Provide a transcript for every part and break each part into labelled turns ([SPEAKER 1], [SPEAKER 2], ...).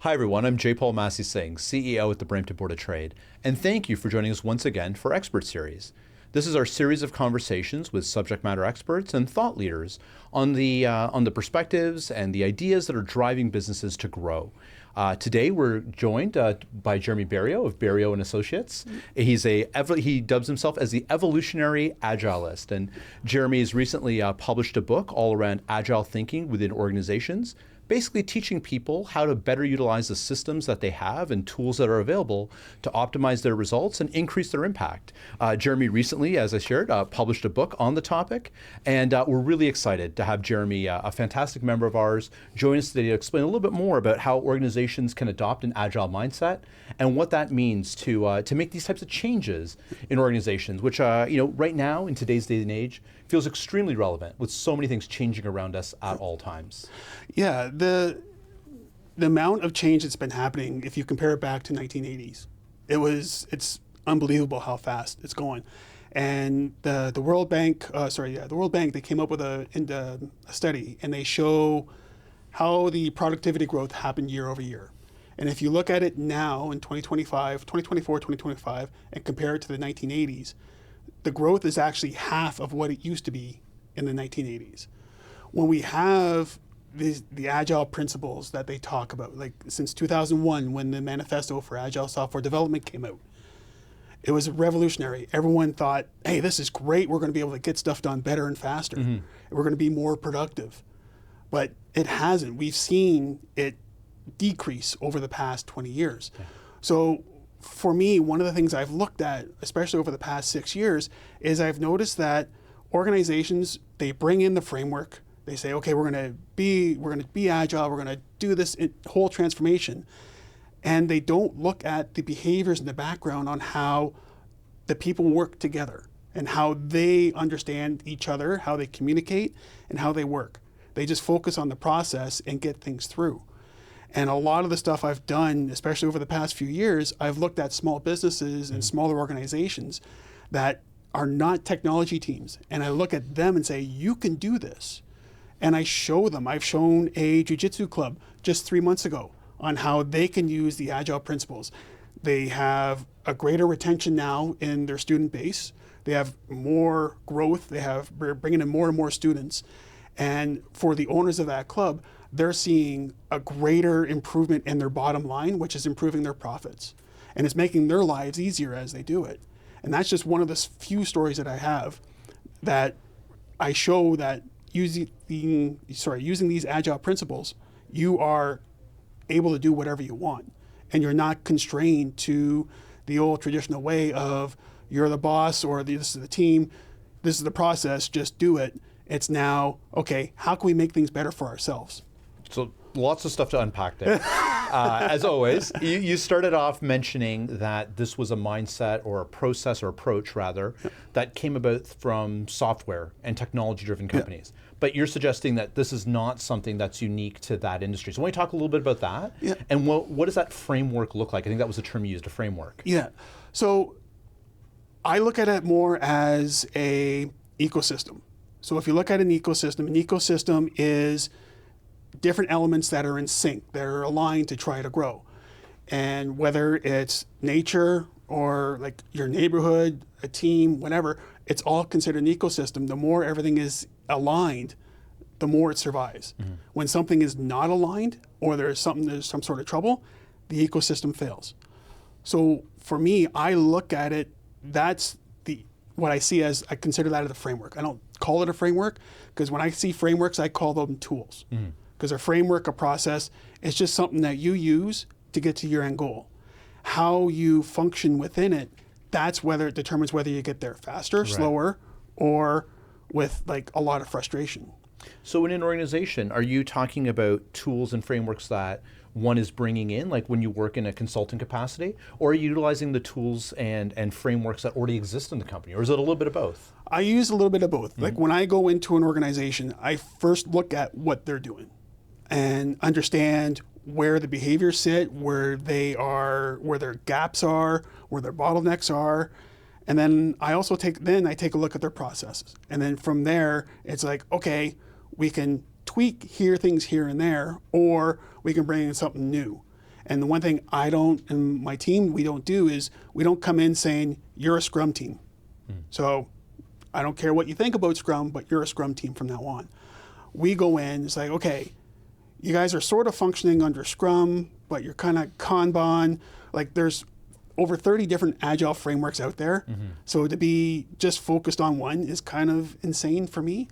[SPEAKER 1] Hi everyone, I'm Jaipaul Massey-Singh, CEO at the Brampton Board of Trade, and thank you for joining us once again for Expert Series. This is our series of conversations with subject matter experts and thought leaders on the perspectives and the ideas that are driving businesses to grow. Today we're joined by Jeremy Berriault of Berriault and Associates. He dubs himself as the evolutionary agilist, and Jeremy has recently published a book all around agile thinking within organizations, basically teaching people how to better utilize the systems that they have and tools that are available to optimize their results and increase their impact. Jeremy recently, as I shared, published a book on the topic, and we're really excited to have Jeremy, a fantastic member of ours, join us today to explain a little bit more about how organizations can adopt an agile mindset and what that means to make these types of changes in organizations, which right now in today's day and age feels extremely relevant with so many things changing around us at all times.
[SPEAKER 2] Yeah, the amount of change that's been happening, if you compare it back to 1980s, it's unbelievable how fast it's going. And the World Bank, they came up with a study, and they show how the productivity growth happened year over year. And if you look at it now in 2025, and compare it to the 1980s, the growth is actually half of what it used to be in the 1980s. When we have the agile principles that they talk about, like since 2001, when the manifesto for agile software development came out, it was revolutionary. Everyone thought, hey, this is great. We're going to be able to get stuff done better and faster. Mm-hmm. And we're going to be more productive. But it hasn't. We've seen it decrease over the past 20 years. Yeah. So for me, one of the things I've looked at, especially over the past 6 years, is I've noticed that organizations, they bring in the framework. They say, okay, we're going to be agile. We're going to do this whole transformation, and they don't look at the behaviors in the background on how the people work together and how they understand each other, how they communicate, and how they work. They just focus on the process and get things through. And a lot of the stuff I've done, especially over the past few years, I've looked at small businesses and smaller organizations that are not technology teams. And I look at them and say, you can do this. And I show them. I've shown a jiu-jitsu club just 3 months ago on how they can use the agile principles. They have a greater retention now in their student base. They have more growth. We're bringing in more and more students. And for the owners of that club, they're seeing a greater improvement in their bottom line, which is improving their profits. And it's making their lives easier as they do it. And that's just one of the few stories that I have that I show that using these agile principles, you are able to do whatever you want. And you're not constrained to the old traditional way of you're the boss or this is the team, this is the process, just do it. It's now, okay, how can we make things better for ourselves?
[SPEAKER 1] So lots of stuff to unpack there. As always, you started off mentioning that this was a mindset or a process or approach rather that came about from software and technology-driven companies. Yeah. But you're suggesting that this is not something that's unique to that industry. So why don't you talk a little bit about that? Yeah. And what does that framework look like? I think that was the term you used, a framework.
[SPEAKER 2] Yeah. So I look at it more as a ecosystem. So if you look at an ecosystem is different elements that are in sync, that are aligned to try to grow. And whether it's nature or like your neighborhood, a team, whatever, it's all considered an ecosystem. The more everything is aligned, the more it survives. Mm-hmm. When something is not aligned or there's some sort of trouble, the ecosystem fails. So for me, I look at it, that's what I see as, I consider that as a framework. I don't call it a framework because when I see frameworks, I call them tools. Mm-hmm. Because a framework, a process, is just something that you use to get to your end goal. How you function within it, that's whether it determines whether you get there faster, slower, or with like a lot of frustration.
[SPEAKER 1] So in an organization, are you talking about tools and frameworks that one is bringing in, like when you work in a consulting capacity, or are you utilizing the tools and frameworks that already exist in the company, or is it a little bit of both?
[SPEAKER 2] I use a little bit of both. Mm-hmm. Like when I go into an organization, I first look at what they're doing and understand where the behaviors sit, where they are, where their gaps are, where their bottlenecks are. And then I also take a look at their processes. And then from there, it's like, okay, we can tweak things here and there, or we can bring in something new. And the one thing I don't, and my team, we don't do is we don't come in saying, you're a Scrum team. So I don't care what you think about Scrum, but you're a Scrum team from now on. We go in, it's like, okay, you guys are sort of functioning under Scrum, but you're kind of Kanban. Like there's over 30 different Agile frameworks out there. So to be just focused on one is kind of insane for me.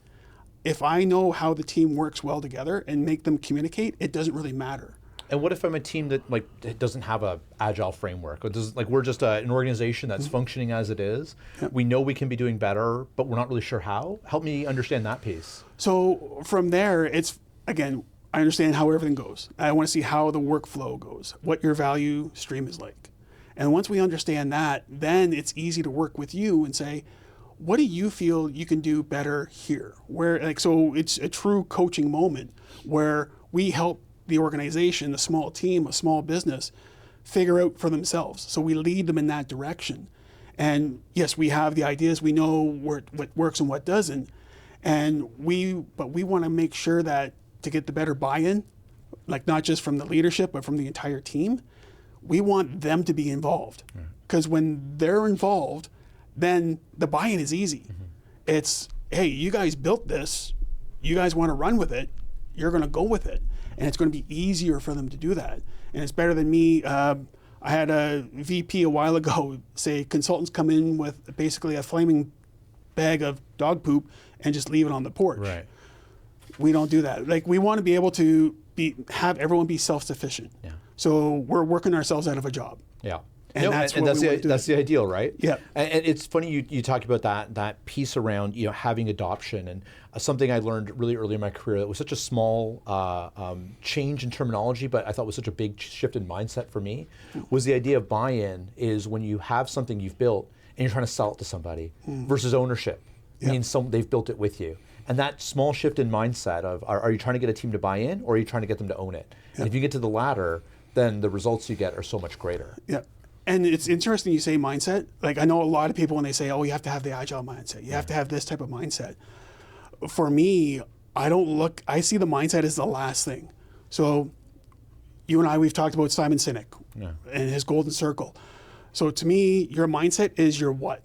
[SPEAKER 2] If I know how the team works well together and make them communicate, it doesn't really matter.
[SPEAKER 1] And what if I'm a team that doesn't have a Agile framework? Or we're just an organization that's functioning as it is. Yep. We know we can be doing better, but we're not really sure how. Help me understand that piece.
[SPEAKER 2] So from there, it's, again, I understand how everything goes. I want to see how the workflow goes, what your value stream is like. And once we understand that, then it's easy to work with you and say, what do you feel you can do better here? So it's a true coaching moment where we help the organization, a small team, a small business, figure out for themselves. So we lead them in that direction. And yes, we have the ideas, we know what works and what doesn't. But we want to make sure that to get the better buy-in, like not just from the leadership, but from the entire team, we want them to be involved. Because when they're involved, then the buy-in is easy. It's, hey, you guys built this, you guys want to run with it, you're going to go with it. And it's going to be easier for them to do that. And it's better than me. I had a VP a while ago say consultants come in with basically a flaming bag of dog poop and just leave it on the porch.
[SPEAKER 1] Right.
[SPEAKER 2] We don't do that. Like we want to be able to have everyone be self-sufficient.
[SPEAKER 1] Yeah.
[SPEAKER 2] So we're working ourselves out of a job.
[SPEAKER 1] Yeah.
[SPEAKER 2] And that's
[SPEAKER 1] the ideal, right?
[SPEAKER 2] Yeah.
[SPEAKER 1] And it's funny you talk about that piece around having adoption, and something I learned really early in my career that was such a small change in terminology, but I thought was such a big shift in mindset for me, was the idea of buy-in is when you have something you've built and you're trying to sell it to somebody versus ownership. It means they've built it with you. And that small shift in mindset of are you trying to get a team to buy in or are you trying to get them to own it? And if you get to the latter, then the results you get are so much greater.
[SPEAKER 2] Yeah. And it's interesting you say mindset. Like I know a lot of people when they say, oh, you have to have the Agile mindset. You have to have this type of mindset. For me, I see the mindset as the last thing. So you and I, we've talked about Simon Sinek and his golden circle. So to me, your mindset is your what,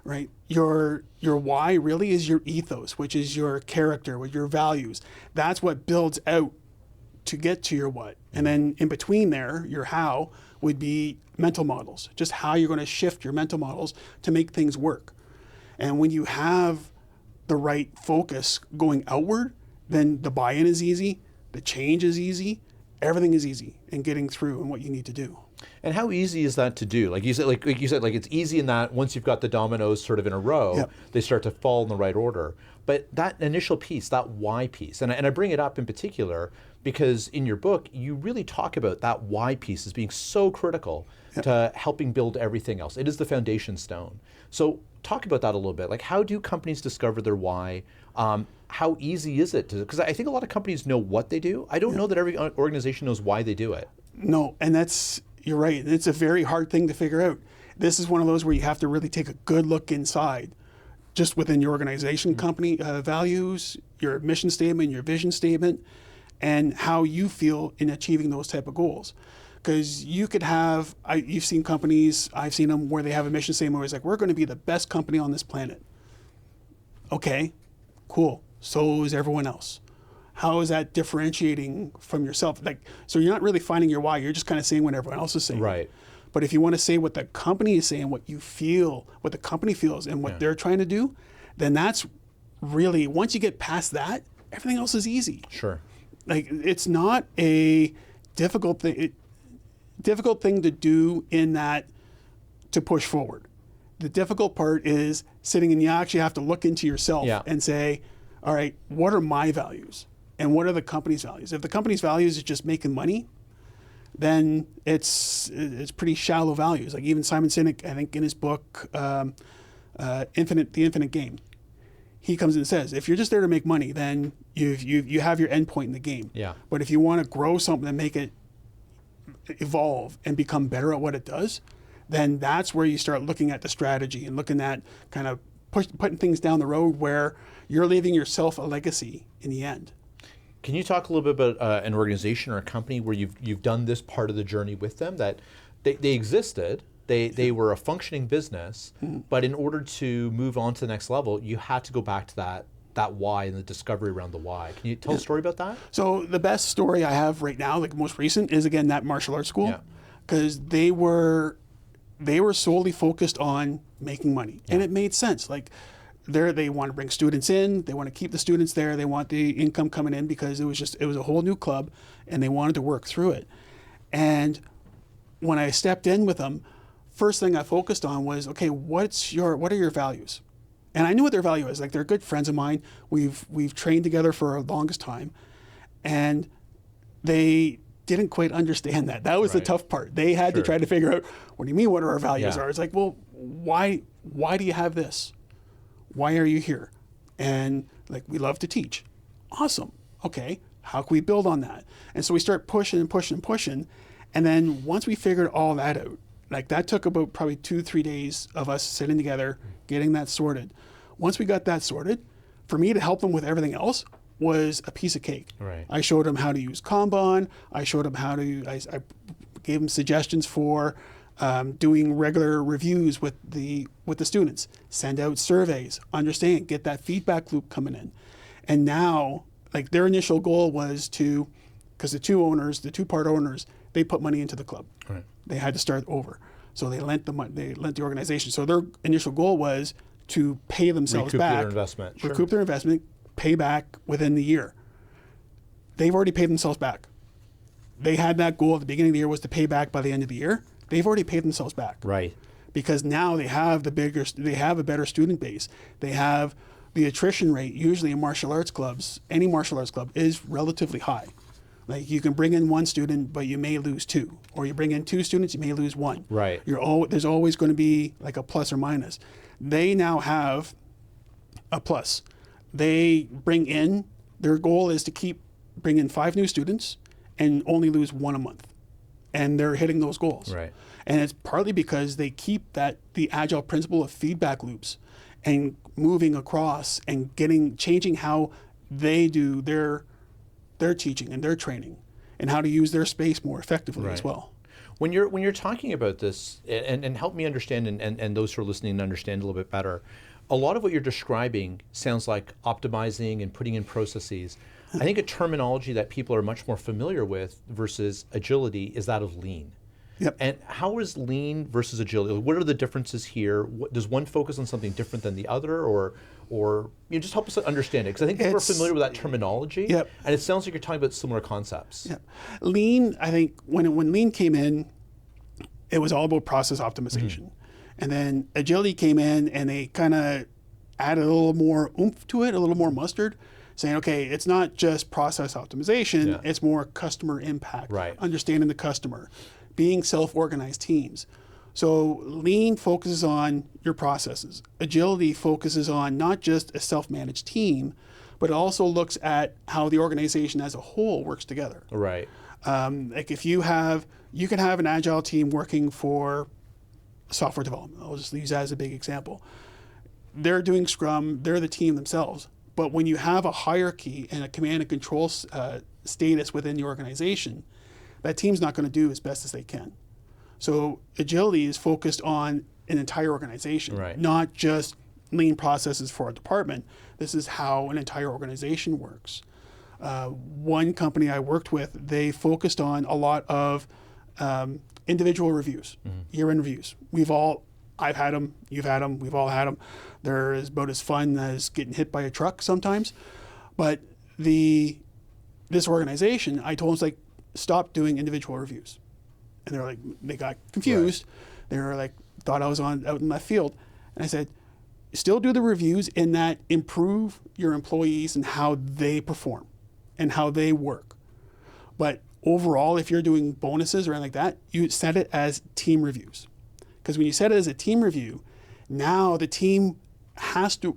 [SPEAKER 2] right? Your why really is your ethos, which is your character, with your values. That's what builds out to get to your what. And then in between there, your how would be mental models, just how you're going to shift your mental models to make things work. And when you have the right focus going outward, then the buy-in is easy, the change is easy, everything is easy in getting through and what you need to do.
[SPEAKER 1] And how easy is that to do? Like you said, it's easy in that once you've got the dominoes sort of in a row, they start to fall in the right order. But that initial piece, that why piece, and I bring it up in particular because in your book, you really talk about that why piece as being so critical to helping build everything else. It is the foundation stone. So talk about that a little bit. Like how do companies discover their why? How easy is it to, because I think a lot of companies know what they do. I don't know that every organization knows why they do it.
[SPEAKER 2] No, and you're right. It's a very hard thing to figure out. This is one of those where you have to really take a good look inside, just within your organization, company values, your mission statement, your vision statement, and how you feel in achieving those type of goals. Because you could have, you've seen companies, I've seen them where they have a mission statement where it's like, we're going to be the best company on this planet. Okay, cool. So is everyone else. How is that differentiating from yourself? So you're not really finding your why, you're just kind of saying what everyone else is saying.
[SPEAKER 1] Right.
[SPEAKER 2] But if you want to say what the company is saying, what you feel, what the company feels, and what they're trying to do, then that's really, once you get past that, everything else is easy.
[SPEAKER 1] Sure.
[SPEAKER 2] Like it's not a difficult thing to do in that to push forward. The difficult part is sitting and you actually have to look into yourself and say, all right, what are my values? And what are the company's values? If the company's values is just making money, then it's pretty shallow values. Like even Simon Sinek, I think in his book, The Infinite Game, he comes in and says, if you're just there to make money, then you have your end point in the game.
[SPEAKER 1] Yeah.
[SPEAKER 2] But if you want to grow something and make it evolve and become better at what it does, then that's where you start looking at the strategy and looking at kind of putting things down the road where you're leaving yourself a legacy in the end.
[SPEAKER 1] Can you talk a little bit about an organization or a company where you've done this part of the journey with them, that they existed, they were a functioning business, but in order to move on to the next level, you had to go back to that why and the discovery around the why. Can you tell a story about that?
[SPEAKER 2] So the best story I have right now, like most recent, is again that martial arts school, because they were solely focused on making money, and it made sense. Like they want to bring students in, they want to keep the students there, they want the income coming in, because it was a whole new club, and they wanted to work through it. And when I stepped in with them, first thing I focused on was, okay, what are your values? And I knew what their value is. Like, they're good friends of mine. We've trained together for the longest time, and they didn't quite understand that. That was the tough part. They had to try to figure out, what do you mean, what our values are? It's like, well, why do you have this? Why are you here? And like, we love to teach. Awesome. Okay, how can we build on that? And so we start pushing and pushing and pushing. And then once we figured all that out, like, that took about probably 2-3 days of us sitting together, getting that sorted. Once we got that sorted, for me to help them with everything else was a piece of cake.
[SPEAKER 1] Right.
[SPEAKER 2] I showed them how to use Kanban. I showed them I gave them suggestions for doing regular reviews with the students, send out surveys, understand, get that feedback loop coming in. And now, like, their initial goal was because the two-part owners, they put money into the club.
[SPEAKER 1] Right.
[SPEAKER 2] They had to start over. So they lent the organization. So their initial goal was to pay themselves back.
[SPEAKER 1] Recoup their investment.
[SPEAKER 2] Recoup their investment, pay back within the year. They've already paid themselves back. They had that goal at the beginning of the year, was to pay back by the end of the year. They've already paid themselves back.
[SPEAKER 1] Right.
[SPEAKER 2] Because now they have a better student base. They have the attrition rate, usually in martial arts clubs, any martial arts club, is relatively high. Like, you can bring in one student, but you may lose two. Or you bring in two students, you may lose one.
[SPEAKER 1] Right.
[SPEAKER 2] There's always going to be like a plus or minus. They now have a plus. They bring in, their goal is to bring in 5 new students and only lose 1 a month. And they're hitting those goals.
[SPEAKER 1] Right.
[SPEAKER 2] And it's partly because they keep the Agile principle of feedback loops and moving across and changing how they do their teaching and their training, and how to use their space more effectively as well.
[SPEAKER 1] When you're talking about this, and help me understand, and those who are listening understand a little bit better, a lot of what you're describing sounds like optimizing and putting in processes. I think a terminology that people are much more familiar with versus agility is that of lean.
[SPEAKER 2] Yep.
[SPEAKER 1] And how is lean versus agility? What are the differences here? Does one focus on something different than the other, or you just help us understand it? Because I think people are familiar with that terminology,
[SPEAKER 2] and
[SPEAKER 1] it sounds like you're talking about similar concepts.
[SPEAKER 2] Yep. Lean, I think when lean came in, it was all about process optimization. And then agility came in, and they kind of added a little more oomph to it, a little more mustard, saying, okay, it's not just process optimization, it's more customer impact, understanding the customer, being self-organized teams. So lean focuses on your processes. Agility focuses on not just a self-managed team, but it also looks at how the organization as a whole works together.
[SPEAKER 1] Right.
[SPEAKER 2] Like, if you can have an Agile team working for software development. I'll just use that as a big example. They're doing Scrum, they're the team themselves. But when you have a hierarchy and a command and control status within the organization, that team's not going to do as best as they can. So agility is focused on an entire organization, not just lean processes for a department. This is how an entire organization works. One company I worked with, they focused on a lot of individual reviews, year-end reviews. I've had them, you've had them, we've all had them. They're about as fun as getting hit by a truck sometimes. But this organization, I told them, like, stop doing individual reviews. And they're like, they got confused. They were like, thought I was out in left field. And I said, still do the reviews in that improve your employees and how they perform and how they work. But overall, if you're doing bonuses or anything like that, you set it as team reviews. Because when you set it as a team review, now the team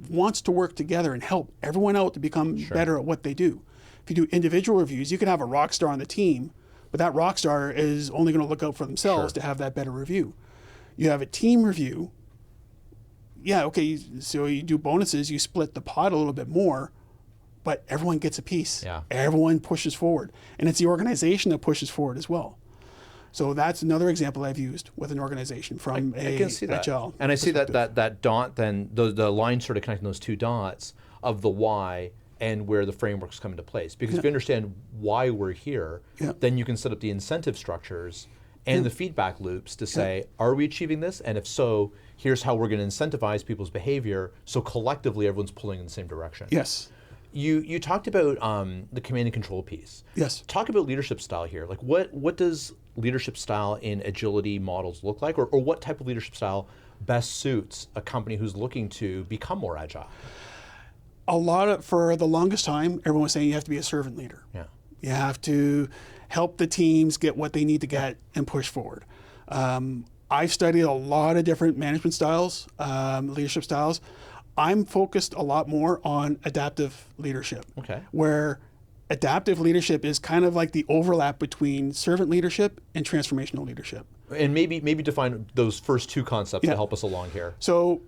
[SPEAKER 2] wants to work together and help everyone out to become better at what they do. If you do individual reviews, you can have a rock star on the team, but that rock star is only going to look out for themselves to have that better review. You have a team review. Yeah, okay, so you do bonuses, you split the pot a little bit more, but everyone gets a piece.
[SPEAKER 1] Yeah.
[SPEAKER 2] Everyone pushes forward. And it's the organization that pushes forward as well. So that's another example I've used with an organization from
[SPEAKER 1] I can see that.
[SPEAKER 2] Agile
[SPEAKER 1] And I see that
[SPEAKER 2] perspective.
[SPEAKER 1] that dot, then the line sort of connecting those two dots of the why and where the frameworks come into place. Because if you understand why we're here, then you can set up the incentive structures and the feedback loops to say, are we achieving this? And if so, here's how we're going to incentivize people's behavior so collectively everyone's pulling in the same direction.
[SPEAKER 2] Yes.
[SPEAKER 1] You talked about the command and control piece.
[SPEAKER 2] Yes.
[SPEAKER 1] Talk about leadership style here. Like what does leadership style in agility models look like, or what type of leadership style best suits a company who's looking to become more agile?
[SPEAKER 2] For the longest time, everyone was saying you have to be a servant leader.
[SPEAKER 1] Yeah.
[SPEAKER 2] You have to help the teams get what they need to get and push forward. I've studied a lot of different management styles, leadership styles. I'm focused a lot more on adaptive leadership, where adaptive leadership is kind of like the overlap between servant leadership and transformational leadership.
[SPEAKER 1] And maybe define those first two concepts to help us along here.
[SPEAKER 2] So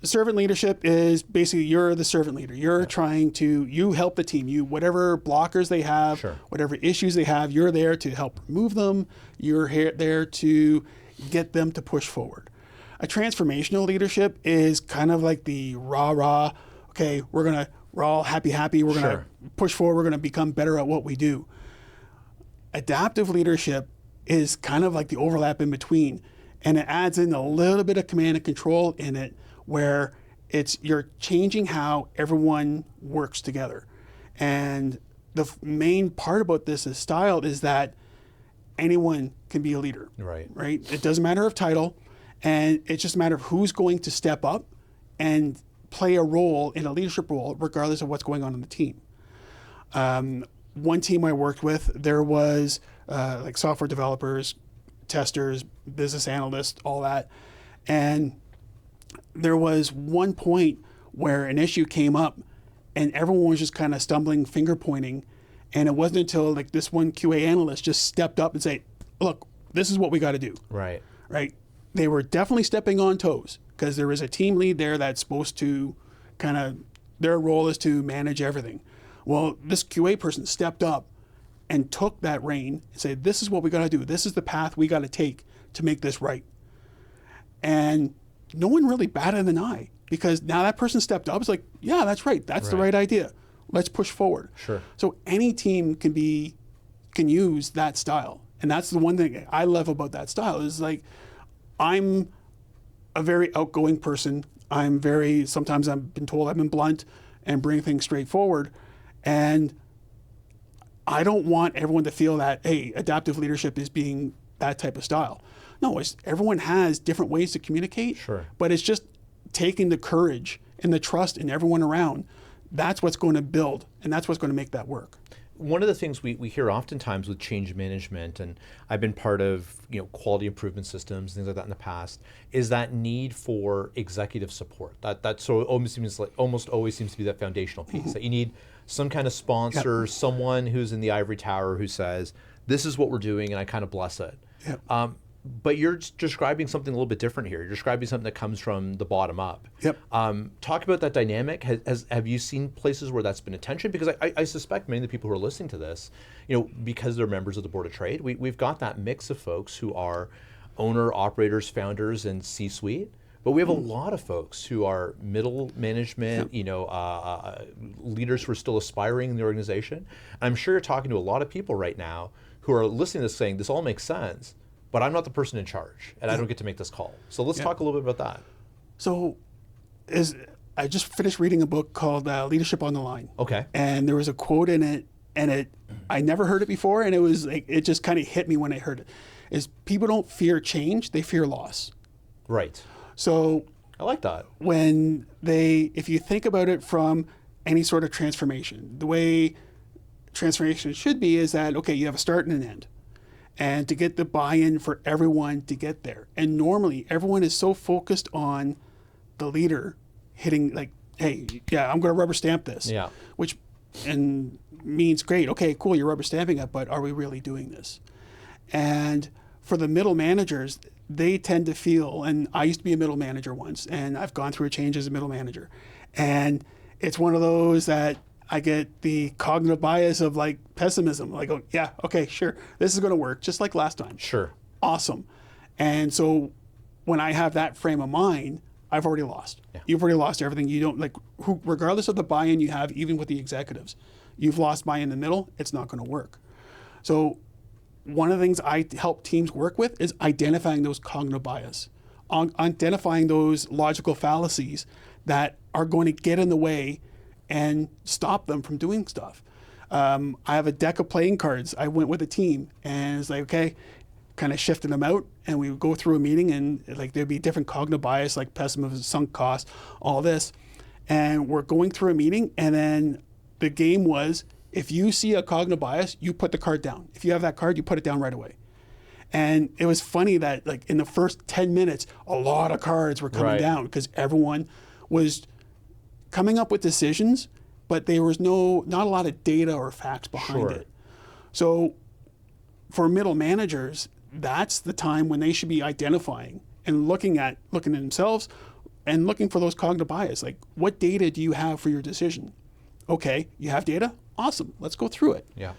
[SPEAKER 2] servant leadership is basically you're the servant leader. You're trying to, you help the team. You, whatever blockers they have, whatever issues they have, you're there to help remove them. You're there to get them to push forward. A transformational leadership is kind of like the rah-rah, okay, we're all happy, we're gonna push forward, we're gonna become better at what we do. Adaptive leadership is kind of like the overlap in between, and it adds in a little bit of command and control in it, where you're changing how everyone works together. And the main part about this is style is that anyone can be a leader, right? It doesn't matter of title, and it's just a matter of who's going to step up and play a role in a leadership role, regardless of what's going on in the team. One team I worked with, there was like software developers, testers, business analysts, all that. And there was one point where an issue came up and everyone was just kind of stumbling, finger pointing. And it wasn't until like this one QA analyst just stepped up and said, look, this is what we got to do. Right. They were definitely stepping on toes because there is a team lead there that's supposed to their role is to manage everything. Well, this QA person stepped up and took that reign and said, this is what we got to do. This is the path we got to take to make this right. And no one really batted an eye because now that person stepped up. It's like, yeah, that's right. That's the right idea. Let's push forward. So any team can use that style. And that's the one thing I love about that style is like, I'm a very outgoing person. Sometimes I've been told I've been blunt and bring things straight forward. And I don't want everyone to feel that, hey, adaptive leadership is being that type of style. No, everyone has different ways to communicate, but it's just taking the courage and the trust in everyone around. That's what's going to build, and that's what's going to make that work.
[SPEAKER 1] One of the things we hear oftentimes with change management, and I've been part of quality improvement systems, things like that in the past, is that need for executive support. That so almost always seems to be that foundational piece. That you need some kind of sponsor, someone who's in the ivory tower who says, this is what we're doing, and I kind of bless it. But you're describing something a little bit different here. You're describing something that comes from the bottom up. Talk about that dynamic. Have you seen places where that's been a tension? Because I suspect many of the people who are listening to this, because they're members of the Board of Trade, we've got that mix of folks who are owner, operators, founders, and C-suite. But we have a lot of folks who are middle management, leaders who are still aspiring in the organization. And I'm sure you're talking to a lot of people right now who are listening to this saying, this all makes sense, but I'm not the person in charge, and I don't get to make this call. So let's talk a little bit about that.
[SPEAKER 2] So I just finished reading a book called Leadership on the Line. And there was a quote in it, and I never heard it before, and it just kind of hit me when I heard it, is people don't fear change, they fear loss. So
[SPEAKER 1] I like that.
[SPEAKER 2] If you think about it from any sort of transformation, the way transformation should be is that, okay, you have a start and an end. And to get the buy-in for everyone to get there. And normally everyone is so focused on the leader hitting like, hey, yeah, I'm going to rubber stamp this. Which means great, okay, cool, you're rubber stamping it, but are we really doing this? And for the middle managers, they tend to feel, and I used to be a middle manager once, and I've gone through a change as a middle manager. And it's one of those that I get the cognitive bias of like pessimism. Like, oh, yeah, okay, sure. This is going to work just like last time.
[SPEAKER 1] Sure.
[SPEAKER 2] Awesome. And so when I have that frame of mind, I've already lost.
[SPEAKER 1] Yeah.
[SPEAKER 2] You've already lost everything. You don't like, regardless of the buy-in you have, even with the executives, you've lost buy-in in the middle. It's not going to work. So one of the things I help teams work with is identifying those cognitive bias, identifying those logical fallacies that are going to get in the way and stop them from doing stuff. I have a deck of playing cards. I went with a team and it's like, okay, kind of shifting them out, and we would go through a meeting, and like there'd be different cognitive bias, like pessimism, sunk cost, all this. And we're going through a meeting, and then the game was, if you see a cognitive bias, you put the card down. If you have that card, you put it down right away. And it was funny that like in the first 10 minutes, a lot of cards were coming down because everyone was coming up with decisions, but there was not a lot of data or facts behind it. So for middle managers, that's the time when they should be identifying and looking at themselves and looking for those cognitive bias. Like, what data do you have for your decision? Okay, you have data? Awesome, let's go through it.
[SPEAKER 1] Yeah.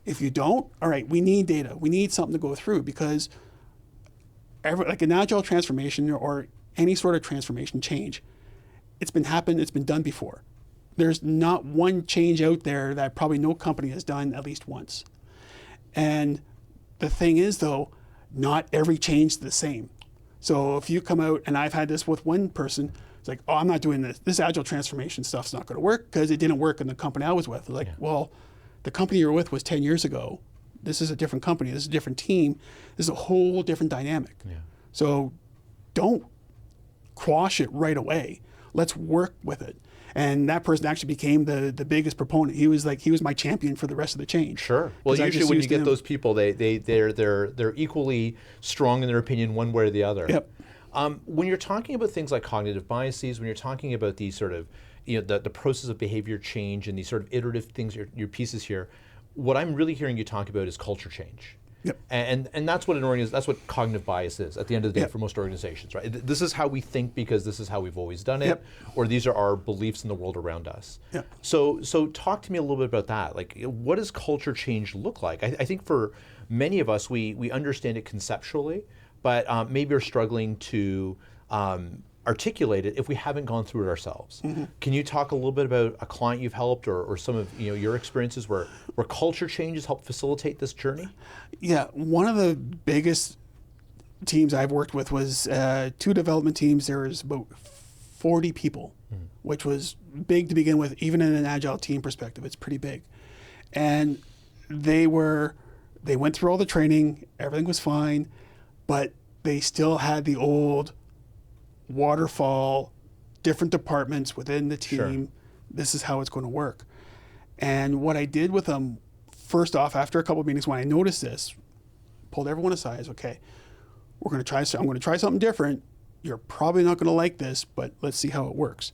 [SPEAKER 2] If you don't, all right, we need data. We need something to go through, because like an agile transformation or any sort of transformation change, it's been done before. There's not one change out there that probably no company has done at least once. And the thing is, though, not every change is the same. So if you come out, and I've had this with one person, it's like, oh, I'm not doing this. This agile transformation stuff's not going to work because it didn't work in the company I was with. Like, well, the company you were with was 10 years ago. This is a different company. This is a different team. This is a whole different dynamic.
[SPEAKER 1] Yeah.
[SPEAKER 2] So don't quash it right away. Let's work with it. And that person actually became the biggest proponent. He was my champion for the rest of the change.
[SPEAKER 1] Sure. Well, usually when you get those people, they're equally strong in their opinion one way or the other.
[SPEAKER 2] Yep.
[SPEAKER 1] When you're talking about things like cognitive biases, when you're talking about these sort of, the process of behavior change and these sort of iterative things, your pieces here, what I'm really hearing you talk about is culture change.
[SPEAKER 2] Yep.
[SPEAKER 1] And that's what that's what cognitive bias is at the end of the day for most organizations, right? This is how we think because this is how we've always done it, or these are our beliefs in the world around us.
[SPEAKER 2] Yep.
[SPEAKER 1] So talk to me a little bit about that. Like, what does culture change look like? I think for many of us, we understand it conceptually, but maybe are struggling to articulate it if we haven't gone through it ourselves. Mm-hmm. Can you talk a little bit about a client you've helped or some of your experiences where culture changes help facilitate this journey?
[SPEAKER 2] Yeah, one of the biggest teams I've worked with was 2 development teams. There was about 40 people, which was big to begin with. Even in an agile team perspective, it's pretty big. And they went through all the training, everything was fine, but they still had the old waterfall, different departments within the team. Sure. This is how it's going to work. And what I did with them, first off, after a couple of meetings, when I noticed this, pulled everyone aside, is okay, I'm going to try something different. You're probably not going to like this, but let's see how it works.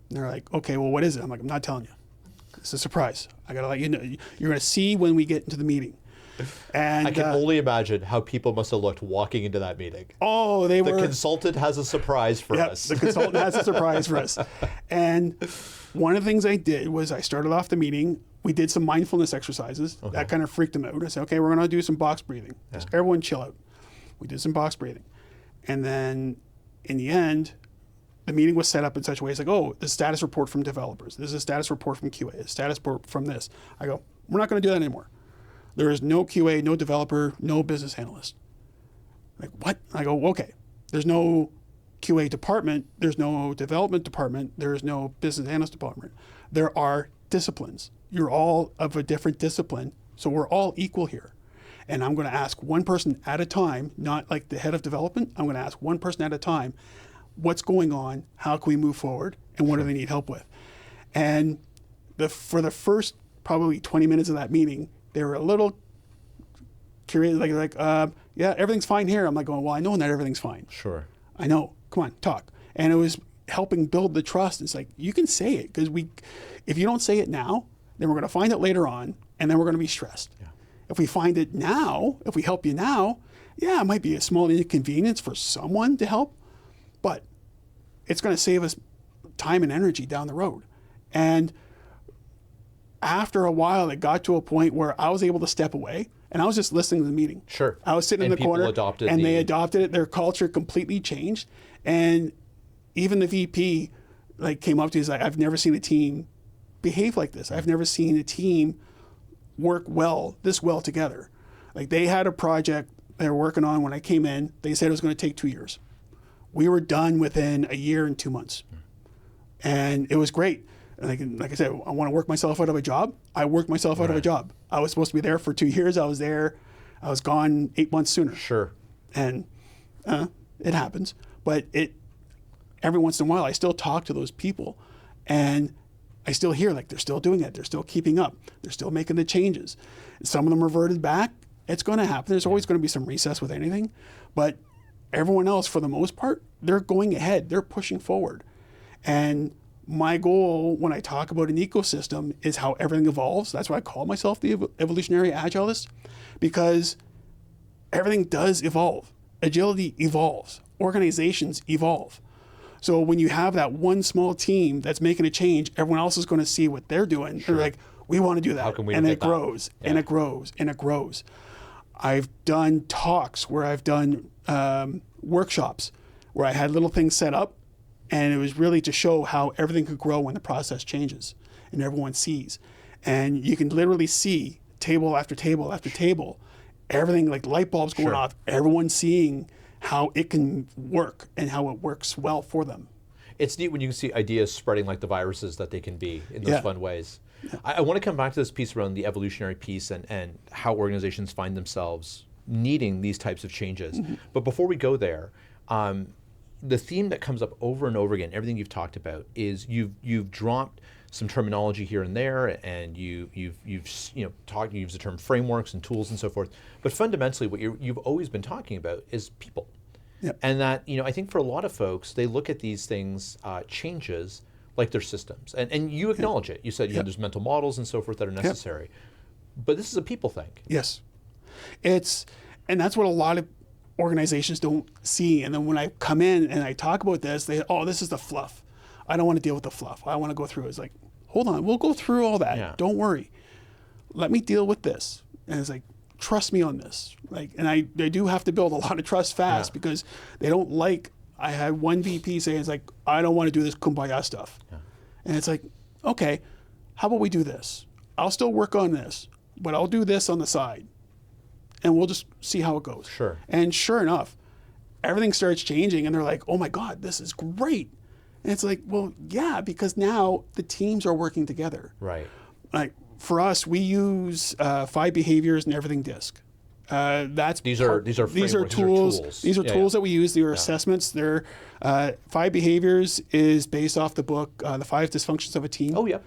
[SPEAKER 2] And they're like, okay, well, what is it? I'm like, I'm not telling you. It's a surprise. I got to let you know. You're going to see when we get into the meeting. And
[SPEAKER 1] I can only imagine how people must have looked walking into that meeting.
[SPEAKER 2] Oh,
[SPEAKER 1] the consultant has a surprise for us.
[SPEAKER 2] The consultant has a surprise for us. And one of the things I did was I started off the meeting. We did some mindfulness exercises. Okay. That kind of freaked them out. I said, okay, we're going to do some box breathing. Yeah. Just everyone chill out. We did some box breathing. And then in the end, the meeting was set up in such a way, it's like, oh, the status report from developers. This is a status report from QA, a status report from this. I go, we're not going to do that anymore. There is no QA, no developer, no business analyst. Like, what? I go, okay. There's no QA department. There's no development department. There's no business analyst department. There are disciplines. You're all of a different discipline. So we're all equal here. And I'm going to ask one person at a time, not like the head of development. I'm going to ask one person at a time, what's going on? How can we move forward? And what do they need help with? And for the first probably 20 minutes of that meeting, they were a little curious, yeah, everything's fine here. I'm like going, well, I know that everything's fine.
[SPEAKER 1] Sure.
[SPEAKER 2] I know. Come on, talk. And it was helping build the trust. It's like, you can say it, because if you don't say it now, then we're going to find it later on, and then we're going to be stressed. Yeah. If we find it now, if we help you now, yeah, it might be a small inconvenience for someone to help, but it's going to save us time and energy down the road. And after a while, it got to a point where I was able to step away and I was just listening to the meeting.
[SPEAKER 1] Sure.
[SPEAKER 2] I was sitting in the corner and they adopted it. Their culture completely changed. And even the VP like came up to me and was like, I've never seen a team behave like this. I've never seen a team work this well together. Like they had a project they were working on when I came in. They said it was going to take 2 years. We were done within a year and 2 months. And it was great. And like I said, I want to work myself out of a job. I worked myself out of a job. I was supposed to be there for 2 years. I was there. I was gone 8 months sooner.
[SPEAKER 1] Sure.
[SPEAKER 2] And it happens. But every once in a while, I still talk to those people. And I still hear like they're still doing it. They're still keeping up. They're still making the changes. Some of them reverted back. It's going to happen. There's always going to be some recess with anything. But everyone else, for the most part, they're going ahead. They're pushing forward. And my goal when I talk about an ecosystem is how everything evolves. That's why I call myself the evolutionary agilist, because everything does evolve. Agility evolves. Organizations evolve. So when you have that one small team that's making a change, everyone else is going to see what they're doing. Sure. They're like, we want to do that.
[SPEAKER 1] How can we
[SPEAKER 2] and
[SPEAKER 1] get
[SPEAKER 2] it
[SPEAKER 1] that?
[SPEAKER 2] grows,
[SPEAKER 1] Yeah.
[SPEAKER 2] and it grows, and it grows. I've done talks where I've done workshops where I had little things set up, and it was really to show how everything could grow when the process changes and everyone sees. And you can literally see table after table after table, everything like light bulbs going
[SPEAKER 1] Sure.
[SPEAKER 2] off, everyone seeing how it can work and how it works well for them.
[SPEAKER 1] It's neat when you can see ideas spreading like the viruses that they can be in those
[SPEAKER 2] Yeah.
[SPEAKER 1] fun ways. Yeah. I want to come back to this piece around the evolutionary piece and how organizations find themselves needing these types of changes. Mm-hmm. But before we go there, the theme that comes up over and over again, everything you've talked about, is you've dropped some terminology here and there, and you've used the term frameworks and tools and so forth. But fundamentally, what you've always been talking about is people.
[SPEAKER 2] Yep.
[SPEAKER 1] And that, I think for a lot of folks, they look at these things, changes, like they're systems. And you acknowledge it. You said there's mental models and so forth that are necessary. But this is a people thing.
[SPEAKER 2] Yes. And that's what a lot of organizations don't see. And then when I come in and I talk about this, this is the fluff. I don't want to deal with the fluff. I want to go through it. It's like, hold on, we'll go through all that. Yeah. Don't worry. Let me deal with this. And it's like, trust me on this. And I do have to build a lot of trust fast because they don't like, I had one VP say, it's like, I don't want to do this kumbaya stuff. Yeah. And it's like, okay, how about we do this? I'll still work on this, but I'll do this on the side. And we'll just see how it goes.
[SPEAKER 1] Sure.
[SPEAKER 2] And sure enough, everything starts changing and they're like, oh my God, this is great. And it's like, well, yeah, because now the teams are working together.
[SPEAKER 1] Right.
[SPEAKER 2] Like for us, we use 5 behaviors and everything DISC.
[SPEAKER 1] These are tools.
[SPEAKER 2] These are tools that we use. These are assessments. They're 5 behaviors is based off the book, The 5 Dysfunctions of a Team.
[SPEAKER 1] Oh, yeah.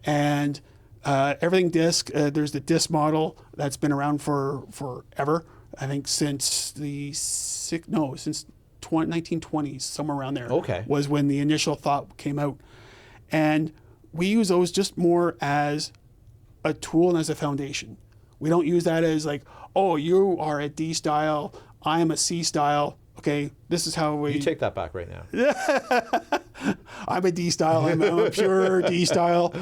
[SPEAKER 2] And everything DISC. There's the DISC model that's been around for forever. I think since 1920s, somewhere around there.
[SPEAKER 1] Okay.
[SPEAKER 2] Was when the initial thought came out, and we use those just more as a tool and as a foundation. We don't use that as like, oh, you are a D style, I am a C style. Okay, this is how we...
[SPEAKER 1] You take that back right now.
[SPEAKER 2] I'm a D style, I'm a pure D style.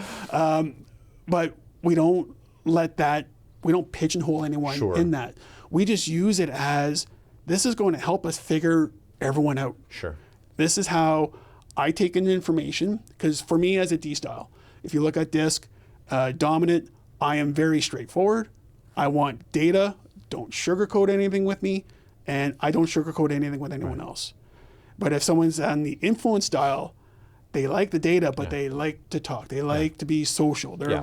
[SPEAKER 2] But we don't we don't pigeonhole anyone in that. We just use it as, this is going to help us figure everyone out.
[SPEAKER 1] Sure.
[SPEAKER 2] This is how I take in information, because for me as a D style, if you look at DISC, dominant, I am very straightforward. I want data, don't sugarcoat anything with me, and I don't sugarcoat anything with anyone else. But if someone's on the influence style, they like the data, but they like to talk. They like to be social. They're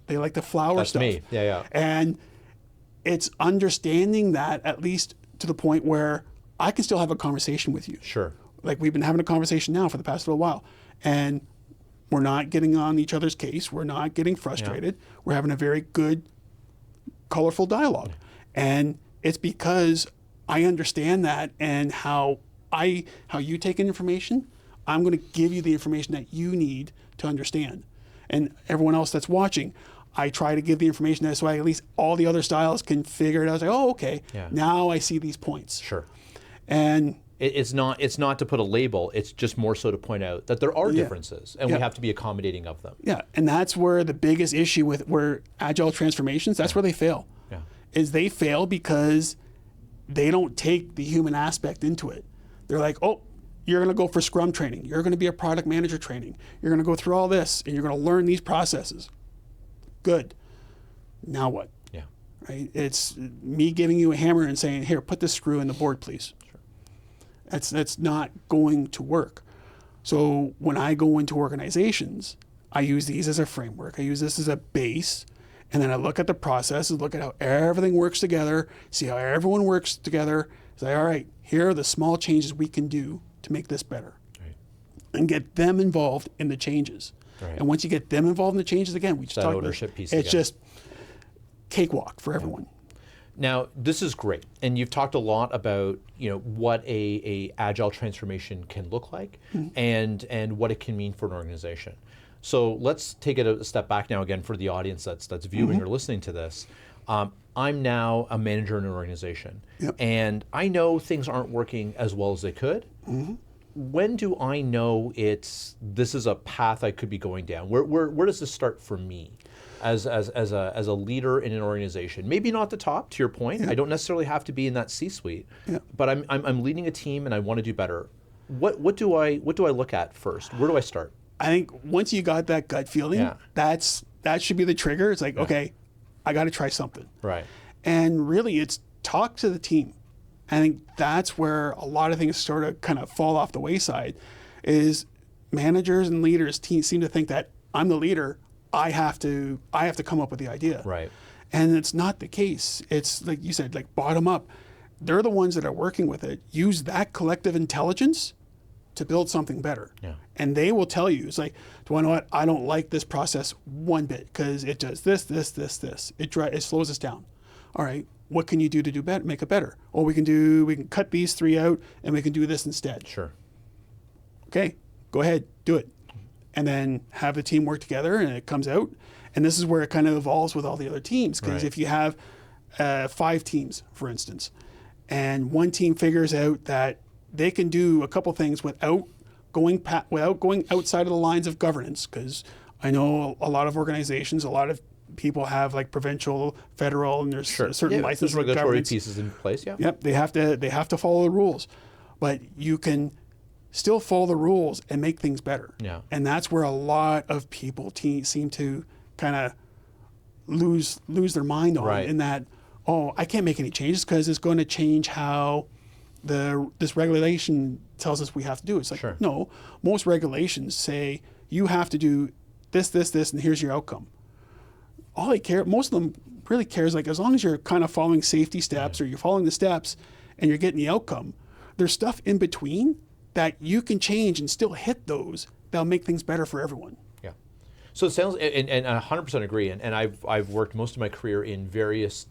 [SPEAKER 2] they like the flower stuff.
[SPEAKER 1] That's me. Yeah.
[SPEAKER 2] And it's understanding that, at least to the point where I can still have a conversation with you.
[SPEAKER 1] Sure.
[SPEAKER 2] Like we've been having a conversation now for the past little while, and we're not getting on each other's case. We're not getting frustrated. Yeah. We're having a very good, colorful dialogue. And it's because I understand that, and how you take in information, I'm going to give you the information that you need to understand. And everyone else that's watching, I try to give the information that, so at least all the other styles can figure it out. It's like, oh, okay, now I see these points.
[SPEAKER 1] Sure.
[SPEAKER 2] And
[SPEAKER 1] It's not to put a label. It's just more so to point out that there are differences, and we have to be accommodating of them.
[SPEAKER 2] Yeah, and that's where the biggest issue with where agile transformations, that's where they fail.
[SPEAKER 1] Yeah.
[SPEAKER 2] Is they fail because they don't take the human aspect into it. They're like, oh, you're going to go for Scrum training. You're going to be a product manager training. You're going to go through all this, and you're going to learn these processes. Good. Now what?
[SPEAKER 1] Yeah.
[SPEAKER 2] Right? It's me giving you a hammer and saying, here, put this screw in the board, please. That's not going to work. So when I go into organizations, I use these as a framework. I use this as a base, and then I look at the processes, look at how everything works together, see how everyone works together, say, all right, here are the small changes we can do to make this better. Right. And get them involved in the changes. Right. And once you get them involved in the changes, again, we just talked
[SPEAKER 1] ownership piece
[SPEAKER 2] it's
[SPEAKER 1] again.
[SPEAKER 2] just cakewalk for everyone.
[SPEAKER 1] Now, this is great, and you've talked a lot about what a agile transformation can look like, and what it can mean for an organization. So let's take it a step back now again for the audience that's viewing or listening to this. I'm now a manager in an organization, and I know things aren't working as well as they could. When do I know this is a path I could be going down? Where does this start for me? As a leader in an organization, maybe not the top. To your point, I don't necessarily have to be in that C-suite, but I'm leading a team and I want to do better. What do I look at first? Where do I start?
[SPEAKER 2] I think once you got that gut feeling, that should be the trigger. It's like, okay, I got to try something.
[SPEAKER 1] Right.
[SPEAKER 2] And really, it's talk to the team. I think that's where a lot of things sort of kind of fall off the wayside. Is managers and leaders seem to think that I'm the leader. I have to come up with the idea.
[SPEAKER 1] Right.
[SPEAKER 2] And it's not the case. It's like you said, like bottom up. They're the ones that are working with it. Use that collective intelligence to build something better.
[SPEAKER 1] Yeah.
[SPEAKER 2] And they will tell you, it's like, do you know what? I don't like this process one bit because it does this. It slows us down. All right, what can you do to do better, make it better? Or we can cut these three out and we can do this instead.
[SPEAKER 1] Sure.
[SPEAKER 2] Okay, go ahead, do it. And then have the team work together and it comes out. And this is where it kind of evolves with all the other teams. Because if you have 5 teams, for instance, and one team figures out that they can do a couple things without going outside of the lines of governance, because I know a lot of organizations, a lot of people have like provincial, federal, and there's certain licenses.
[SPEAKER 1] There's regulatory
[SPEAKER 2] governance
[SPEAKER 1] pieces in place,
[SPEAKER 2] Yep, they have to follow the rules. But you can still follow the rules and make things better.
[SPEAKER 1] Yeah.
[SPEAKER 2] And that's where a lot of people seem to kind of lose their mind on, in that, oh, I can't make any changes because it's going to change how this regulation tells us we have to do. It's like, no, most regulations say you have to do this, and here's your outcome. Most of them really cares, like as long as you're kind of following safety steps or you're following the steps and you're getting the outcome, there's stuff in between that you can change and still hit those that'll make things better for everyone.
[SPEAKER 1] Yeah. So it sounds, and I 100% agree, and I've worked most of my career in various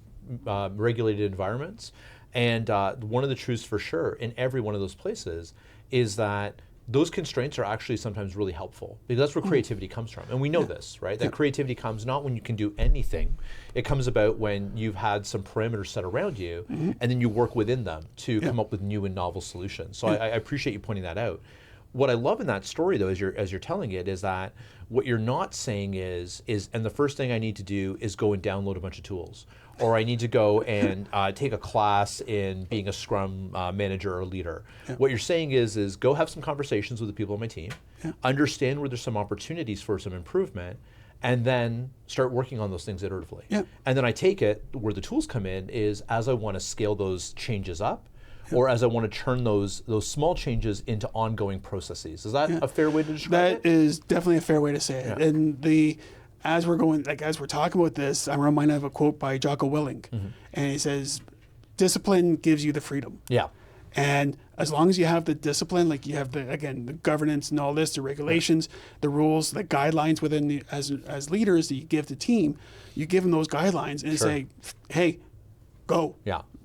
[SPEAKER 1] regulated environments, and one of the truths for sure in every one of those places is that those constraints are actually sometimes really helpful, because that's where creativity comes from. And we know this, right? That creativity comes not when you can do anything. It comes about when you've had some parameters set around you, and then you work within them to come up with new and novel solutions. So I appreciate you pointing that out. What I love in that story, though, as you're telling it, is that what you're not saying is, and the first thing I need to do is go and download a bunch of tools, or I need to go and take a class in being a Scrum manager or leader. What you're saying is go have some conversations with the people on my team, understand where there's some opportunities for some improvement, and then start working on those things iteratively. And then I take it where the tools come in is as I want to scale those changes up, or as I want to turn those small changes into ongoing processes. Is that a fair way to describe it?
[SPEAKER 2] That is definitely a fair way to say it. And as we're talking about this, I'm reminded of a quote by Jocko Willink, and he says, "Discipline gives you the freedom."
[SPEAKER 1] Yeah.
[SPEAKER 2] And as long as you have the discipline, like you have the governance and all this, the regulations, the rules, the guidelines within as leaders that you give the team, you give them those guidelines and say, "Hey, go,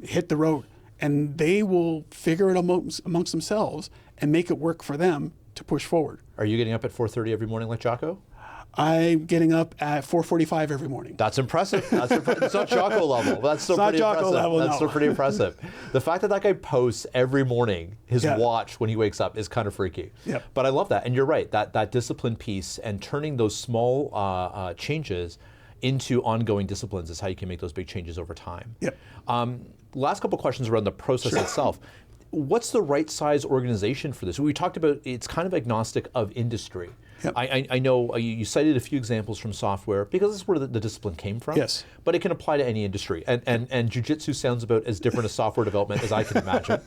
[SPEAKER 2] hit the road." And they will figure it amongst themselves and make it work for them to push forward.
[SPEAKER 1] Are you getting up at 4:30 every morning like Jocko?
[SPEAKER 2] I'm getting up at 4:45 every morning.
[SPEAKER 1] That's impressive. It's not Jaipaul level. That's still
[SPEAKER 2] It's not
[SPEAKER 1] pretty
[SPEAKER 2] Jaipaul
[SPEAKER 1] impressive.
[SPEAKER 2] level,
[SPEAKER 1] That's
[SPEAKER 2] no.
[SPEAKER 1] still pretty impressive. The fact that guy posts every morning his watch when he wakes up is kind of freaky.
[SPEAKER 2] Yep.
[SPEAKER 1] But I love that, and you're right. That discipline piece and turning those small changes into ongoing disciplines is how you can make those big changes over time.
[SPEAKER 2] Yep.
[SPEAKER 1] Last couple questions around the process itself. What's the right size organization for this? We talked about it's kind of agnostic of industry.
[SPEAKER 2] Yep.
[SPEAKER 1] I know you cited a few examples from software because this is where the discipline came from.
[SPEAKER 2] Yes.
[SPEAKER 1] But it can apply to any industry. And jiu-jitsu sounds about as different as software development as I can imagine.